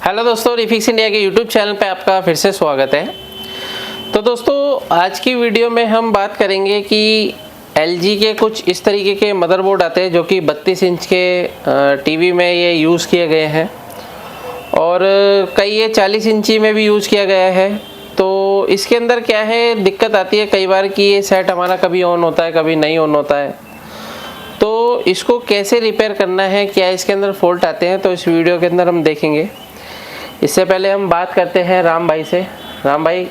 Hello दोस्तों, refix India के YouTube channel पे आपका फिर से स्वागत है। तो दोस्तों, आज की वीडियो में हम बात करेंगे कि LG के कुछ इस तरीके के मदरबोर्ड आते हैं जो कि 32 इंच के टीवी में ये यूज़ किए गए हैं और कई ये 40 इंची में भी यूज़ किया गया है। तो इसके अंदर क्या है, दिक्कत आती है कई बार कि ये सेट हमारा कभी ऑन होता है कभी नहीं ऑन होता है। तो इसको कैसे रिपेयर करना है, क्या इसके अंदर फॉल्ट आते हैं, तो इस वीडियो के अंदर हम देखेंगे। इससे पहले हम बात करते हैं राम भाई से। राम भाई,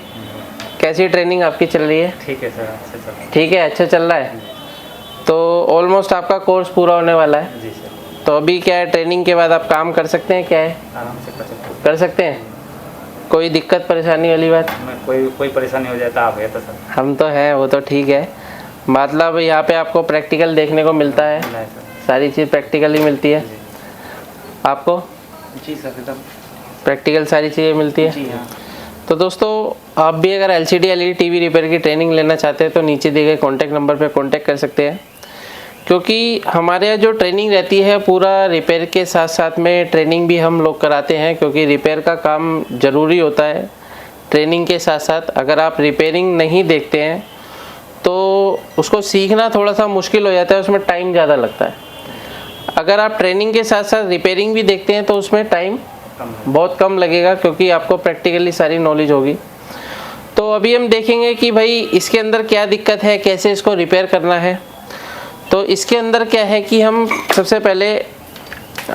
कैसी ट्रेनिंग आपकी चल रही है? ठीक है सर, अच्छा चल रहा है। ठीक है, अच्छा चल रहा है। तो ऑलमोस्ट आपका कोर्स पूरा होने वाला है। जी सर। तो अभी क्या है, ट्रेनिंग के बाद आप काम कर सकते हैं? क्या है, आराम से कर सकते हैं? कोई दिक्कत परेशानी वाली बात? कोई परेशानी हो जाता आप है तो सर। हम तो हैं, वो तो ठीक है। मतलब यहाँ पे आपको प्रैक्टिकल देखने को मिलता है, नहीं सर। सारी चीज़ प्रैक्टिकल ही मिलती है जी। आपको? जी सर, एकदम प्रैक्टिकल सारी चीज़ें मिलती है। जी हाँ। तो दोस्तों, आप भी अगर LCD LED टीवी रिपेयर की ट्रेनिंग लेना चाहते हैं तो नीचे दिए गए कॉन्टैक्ट नंबर पर कॉन्टैक्ट कर सकते हैं, क्योंकि हमारे यहाँ जो ट्रेनिंग रहती है पूरा रिपेयर के साथ साथ में ट्रेनिंग भी हम लोग कराते हैं, क्योंकि रिपेयर का काम ज़रूरी होता है ट्रेनिंग के साथ साथ। अगर आप रिपेयरिंग नहीं देखते हैं तो उसको सीखना थोड़ा सा मुश्किल हो जाता है, उसमें टाइम ज़्यादा लगता है। अगर आप ट्रेनिंग के साथ साथ रिपेयरिंग भी देखते हैं तो उसमें टाइम बहुत कम लगेगा, क्योंकि आपको प्रैक्टिकली सारी नॉलेज होगी। तो अभी हम देखेंगे कि भाई इसके अंदर क्या दिक्कत है, कैसे इसको रिपेयर करना है। तो इसके अंदर क्या है कि हम सबसे पहले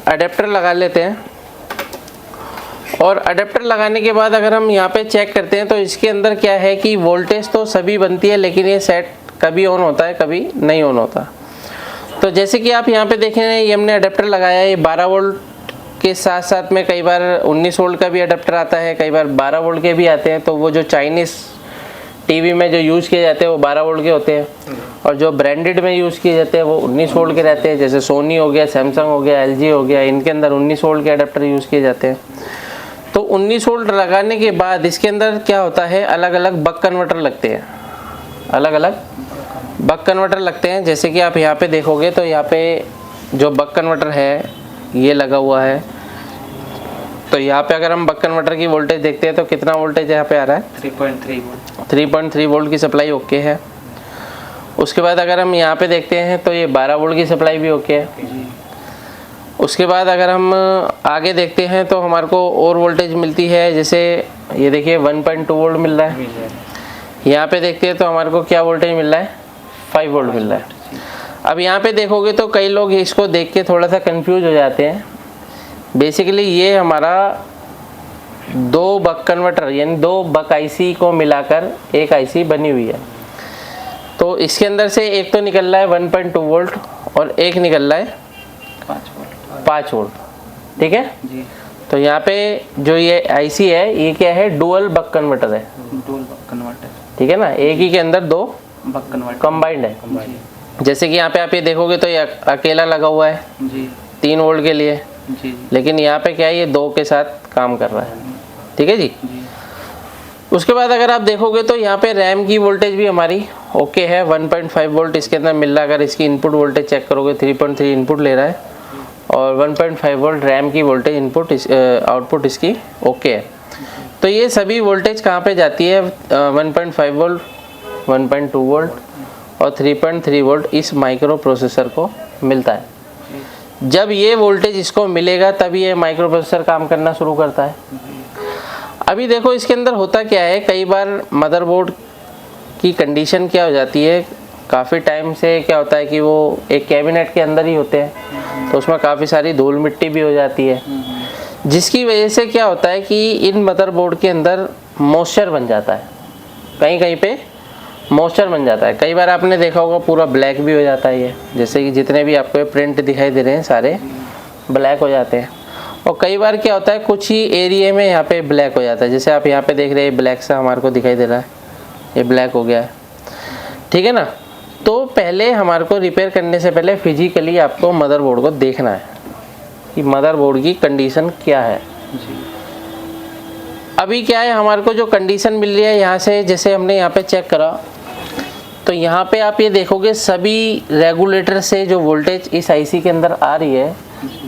अडेप्टर लगा लेते हैं, और अडेप्टर लगाने के बाद अगर हम यहाँ पे चेक करते हैं तो इसके अंदर क्या है कि वोल्टेज तो सभी बनती है, लेकिन ये सेट कभी ऑन होता है कभी नहीं ऑन होता। तो जैसे कि आप यहाँ पे देखें, ये हमने अडेप्टर लगाया है, ये 12 वोल्ट के साथ साथ में कई बार 19 वोल्ट का भी अडेप्टर आता है, कई बार 12 वोल्ट के भी आते हैं। तो वो जो चाइनीज़ टीवी में जो यूज़ किए जाते हैं वो 12 वोल्ट के होते हैं, और जो ब्रांडेड में यूज़ किए जाते हैं वो 19 वोल्ट के रहते हैं। जैसे सोनी हो गया, सैमसंग हो गया, LG हो गया, इनके अंदर 19 वोल्ट के अडेप्टर यूज़ किए जाते हैं। तो 19 वोल्ट लगाने के बाद इसके अंदर क्या होता है, अलग अलग बक कन्वर्टर लगते हैं, अलग अलग बक कन्वर्टर लगते हैं। जैसे कि आप यहाँ पे देखोगे तो यहाँ पे जो बक कन्वर्टर है ये लगा हुआ है। तो यहाँ पे अगर हम बक कन्वर्टर की वोल्टेज देखते हैं तो कितना वोल्टेज यहाँ पे आ रहा है? 3.3 वोल्ट। 3.3 वोल्ट की सप्लाई ओके है। उसके बाद अगर हम यहाँ पे देखते हैं तो ये 12 वोल्ट की सप्लाई भी ओके है। उसके बाद अगर हम आगे देखते हैं तो हमारे को और वोल्टेज मिलती है, जैसे ये देखिए 1.2 वोल्ट मिल रहा है। यहाँ पे देखते हैं तो हमारे को क्या वोल्टेज मिल रहा है? 5 वोल्ट मिल रहा है। अब यहाँ पे देखोगे तो कई लोग इसको देख के थोड़ा सा कंफ्यूज हो जाते हैं। बेसिकली ये हमारा 2 बक कन्वर्टर यानी 2 बक IC को मिलाकर एक IC बनी हुई है। तो इसके अंदर से एक तो निकल रहा है 1.2 वोल्ट और एक निकल रहा है 5 वोल्ट। ठीक है जी। तो यहाँ पे जो ये IC है ये क्या है, डुअल बक कन्वर्टर है। डुअल बक कन्वर्टर, ठीक है ना, एक ही के अंदर 2 बक कन्वर्टर कंबाइंड है। जैसे कि यहाँ पे आप ये देखोगे तो ये अकेला लगा हुआ है जी 3 वोल्ट के लिए, जी। लेकिन यहाँ पे क्या है, ये 2 के साथ काम कर रहा है। ठीक है जी। उसके बाद अगर आप देखोगे तो यहाँ पे रैम की वोल्टेज भी हमारी ओके है, 1.5 वोल्ट इसके अंदर मिल रहा है। अगर इसकी इनपुट वोल्टेज चेक करोगे 3.3 इनपुट ले रहा है, और 1.5 वोल्ट रैम की वोल्टेज इनपुट आउटपुट इसकी ओके है। तो ये सभी वोल्टेज कहाँ पे जाती है, 1.5 वोल्ट, 1.2 वोल्ट और 3.3 वोल्ट इस माइक्रो प्रोसेसर को मिलता है। जब ये वोल्टेज इसको मिलेगा तब ये माइक्रो प्रोसेसर काम करना शुरू करता है। अभी देखो इसके अंदर होता क्या है, कई बार मदरबोर्ड की कंडीशन क्या हो जाती है, काफ़ी टाइम से क्या होता है कि वो एक कैबिनेट के अंदर ही होते हैं, तो उसमें काफ़ी सारी धूल मिट्टी भी हो जाती है, जिसकी वजह से क्या होता है कि इन मदरबोर्ड के अंदर मॉइस्चर बन जाता है, कहीं कहीं पे मॉइस्चर बन जाता है। कई बार आपने देखा होगा पूरा ब्लैक भी हो जाता है ये, जैसे कि जितने भी आपको प्रिंट दिखाई दे रहे हैं सारे ब्लैक हो जाते हैं। और कई बार क्या होता है कुछ ही एरिया में यहाँ पे ब्लैक हो जाता है, जैसे आप यहाँ पे देख रहे हैं ब्लैक सा हमारे को दिखाई दे रहा है, ये ब्लैक हो गया है। ठीक है ना। तो पहले हमारे को रिपेयर करने से पहले फिजिकली आपको मदरबोर्ड को देखना है कि मदरबोर्ड की कंडीशन क्या है। अभी क्या है, हमारे को जो कंडीशन मिल रही है यहाँ से, जैसे हमने यहाँ पे चेक करा तो यहाँ पे आप ये देखोगे सभी रेगुलेटर से जो वोल्टेज इस IC के अंदर आ रही है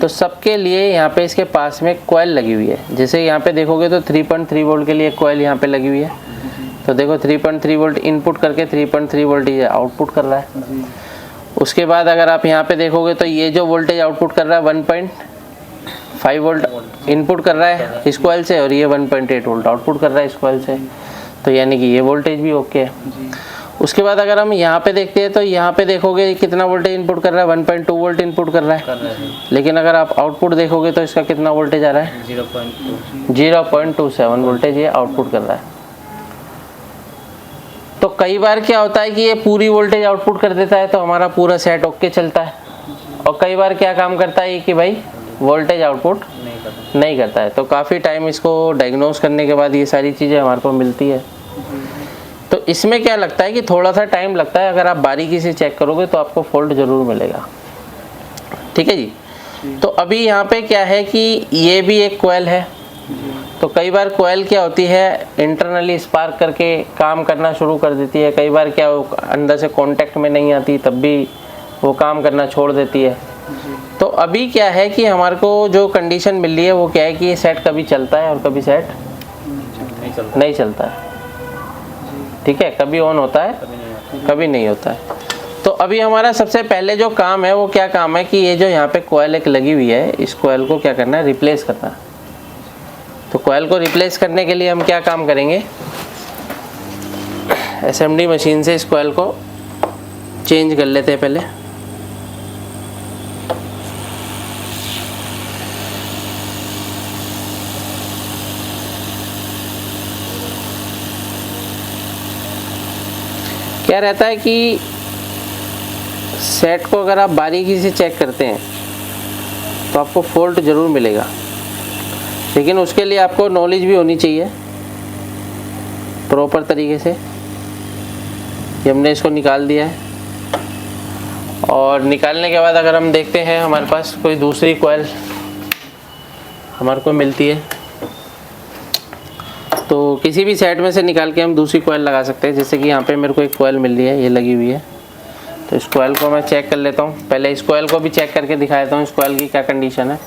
तो सबके लिए यहाँ पे इसके पास में कॉइल लगी हुई है। जैसे यहाँ पे देखोगे तो 3.3 वोल्ट के लिए कॉइल यहाँ पे लगी हुई है। तो देखो 3.3 वोल्ट इनपुट करके 3.3 वोल्ट ये आउटपुट कर रहा है। उसके बाद अगर आप यहाँ पे देखोगे तो ये जो वोल्टेज आउटपुट कर रहा है 1.5 वोल्ट इनपुट कर रहा है इस कॉइल से, और ये 1.8 वोल्ट आउटपुट कर रहा है इस कॉइल से। तो यानी कि ये वोल्टेज भी ओके है। उसके बाद अगर हम यहाँ पे देखते हैं तो यहाँ पे देखोगे कितना वोल्टेज इनपुट कर रहा है, 1.2 वोल्ट इनपुट कर रहा है। लेकिन अगर आप आउटपुट देखोगे तो इसका कितना वोल्टेज आ रहा है, 0.27 वोल्टेज ये आउटपुट कर रहा है। तो कई बार क्या होता है कि ये पूरी वोल्टेज आउटपुट कर देता है तो हमारा पूरा सेट ओके चलता है, और कई बार क्या काम करता है कि भाई वोल्टेज आउटपुट नहीं करता है। तो काफ़ी टाइम इसको डायग्नोस करने के बाद ये सारी चीज़ें हमारे को मिलती है। तो इसमें क्या लगता है कि थोड़ा सा टाइम लगता है, अगर आप बारीकी से चेक करोगे तो आपको फॉल्ट ज़रूर मिलेगा। ठीक है जी। तो अभी यहाँ पे क्या है कि ये भी एक कॉइल है। तो कई बार कॉइल क्या होती है इंटरनली स्पार्क करके काम करना शुरू कर देती है। कई बार क्या अंदर से कांटेक्ट में नहीं आती तब भी वो काम करना छोड़ देती है। तो अभी क्या है कि हमारे को जो कंडीशन मिल रही है वो क्या है कि ये सेट कभी चलता है और कभी सेट नहीं चलता है। ठीक है, कभी ऑन होता है कभी नहीं होता है। तो अभी हमारा सबसे पहले जो काम है वो क्या काम है कि ये जो यहाँ पे कॉइल एक लगी हुई है इस कॉइल को क्या करना है, रिप्लेस करना है। तो कॉइल को रिप्लेस करने के लिए हम क्या काम करेंगे, एसएमडी मशीन से इस कॉइल को चेंज कर लेते हैं पहले। क्या रहता है कि सेट को अगर आप बारीकी से चेक करते हैं तो आपको फॉल्ट ज़रूर मिलेगा, लेकिन उसके लिए आपको नॉलेज भी होनी चाहिए प्रॉपर तरीके से। ये हमने इसको निकाल दिया है, और निकालने के बाद अगर हम देखते हैं हमारे पास कोई दूसरी कॉइल हमारे को मिलती है तो किसी भी सेट में से निकाल के हम दूसरी कॉइल लगा सकते हैं। जैसे कि यहाँ पे मेरे को एक कॉइल मिल रही है, ये लगी हुई है। तो इस कॉइल को मैं चेक कर लेता हूँ। पहले इस कॉइल को भी चेक करके दिखा देता हूँ इस कॉइल की क्या कंडीशन है।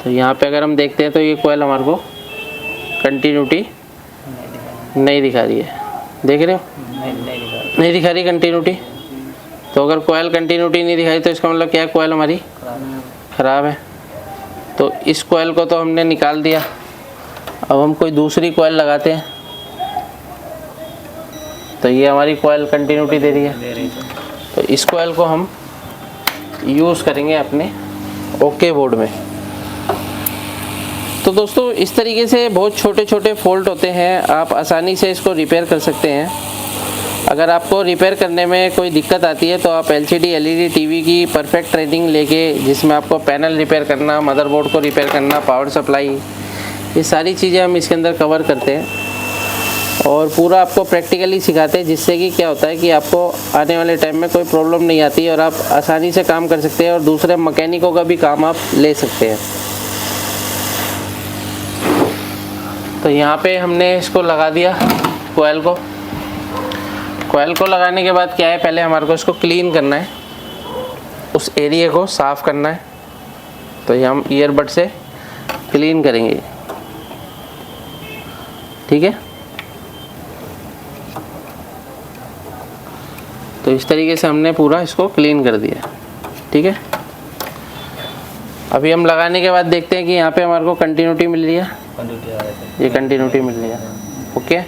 तो यहाँ पे अगर हम देखते हैं तो ये कॉइल हमारे को कंटिन्यूटी नहीं दिखा रही है। देख रहे हो, नहीं दिखा रही कंटिन्यूटी। तो अगर कॉइल कंटिन्यूटी नहीं दिखाई तो इसका मतलब क्या है, कॉइल हमारी ख़राब है। तो इस कॉइल को तो हमने निकाल दिया। अब हम कोई दूसरी कॉइल लगाते हैं तो ये हमारी कॉइल कंटिन्यूटी दे रही है। तो इस कॉइल को हम यूज़ करेंगे अपने ओके बोर्ड में। तो दोस्तों इस तरीके से बहुत छोटे छोटे फॉल्ट होते हैं, आप आसानी से इसको रिपेयर कर सकते हैं। अगर आपको रिपेयर करने में कोई दिक्कत आती है तो आप LCD LED टीवी की परफेक्ट ट्रेनिंग लेके, जिसमें आपको पैनल रिपेयर करना, मदरबोर्ड को रिपेयर करना, पावर सप्लाई, ये सारी चीज़ें हम इसके अंदर कवर करते हैं और पूरा आपको प्रैक्टिकली सिखाते हैं, जिससे कि क्या होता है कि आपको आने वाले टाइम में कोई प्रॉब्लम नहीं आती और आप आसानी से काम कर सकते हैं और दूसरे मैकेनिकों का भी काम आप ले सकते हैं। तो यहाँ पे हमने इसको लगा दिया कॉइल को। कॉइल को लगाने के बाद क्या है, पहले हमारे को इसको क्लीन करना है, उस एरिया को साफ़ करना है। तो ये हम ईयरबड से क्लीन करेंगे, ठीक है। तो इस तरीके से हमने पूरा इसको क्लीन कर दिया, ठीक है। अभी हम लगाने के बाद देखते हैं कि यहाँ पे हमारे को कंटिन्यूटी मिल रही है, ये कंटिन्यूटी मिल रही है, ओके।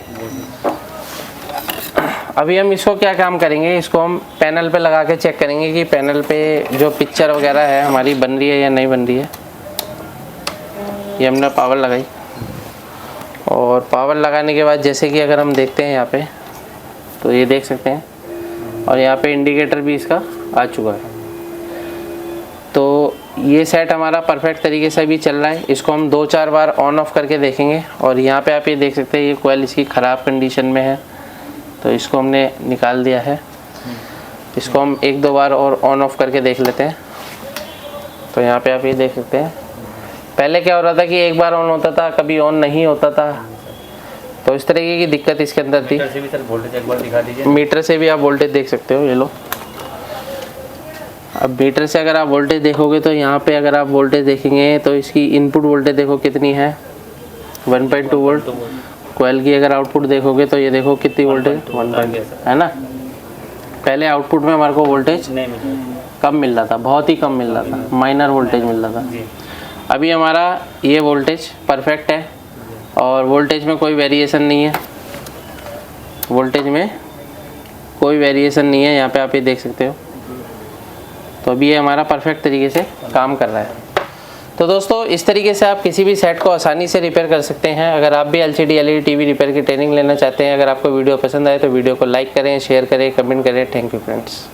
अभी हम इसको क्या काम करेंगे, इसको हम पैनल पे लगा के चेक करेंगे कि पैनल पे जो पिक्चर वगैरह है हमारी बन रही है या नहीं बन रही है। ये हमने पावर लगाई और पावर लगाने के बाद जैसे कि अगर हम देखते हैं यहाँ पे तो ये देख सकते हैं, और यहाँ पे इंडिकेटर भी इसका आ चुका है। तो ये सेट हमारा परफेक्ट तरीके से भी चल रहा है। इसको हम 2-4 बार ऑन ऑफ करके देखेंगे और यहाँ पे आप ये देख सकते हैं ये कॉइल इसकी ख़राब कंडीशन में है, तो इसको हमने निकाल दिया है। इसको हम 1-2 बार और ऑन ऑफ करके देख लेते हैं। तो यहाँ पे आप ये देख सकते हैं, पहले क्या हो रहा था कि एक बार ऑन होता था, कभी ऑन नहीं होता था। तो इस तरीके की दिक्कत इसके अंदर थी। मीटर से भी सर वोल्टेज एक बार दिखा दीजिए। मीटर से भी आप वोल्टेज देख सकते हो, ये लो। अब मीटर से अगर आप वोल्टेज देखोगे तो यहाँ पे अगर आप वोल्टेज देखेंगे तो इसकी इनपुट वोल्टेज देखो कितनी है, 1.2 वोल्ट। कोयल की अगर आउटपुट देखोगे तो ये देखो कितनी वोल्टेज, 1. है ना। पहले आउटपुट में हमारे को वोल्टेज कम मिल रहा था, बहुत ही कम मिल रहा था, माइनर वोल्टेज मिल रहा था। अभी हमारा ये वोल्टेज परफेक्ट है और वोल्टेज में कोई वेरिएशन नहीं है, वोल्टेज में कोई वेरिएशन नहीं है, यहाँ पे आप ये देख सकते हो। तो अभी ये हमारा परफेक्ट तरीके से काम कर रहा है। तो दोस्तों इस तरीके से आप किसी भी सेट को आसानी से रिपेयर कर सकते हैं। अगर आप भी LCD LED TV रिपेयर की ट्रेनिंग लेना चाहते हैं, अगर आपको वीडियो पसंद आए तो वीडियो को लाइक करें, शेयर करें, कमेंट करें। Thank you friends.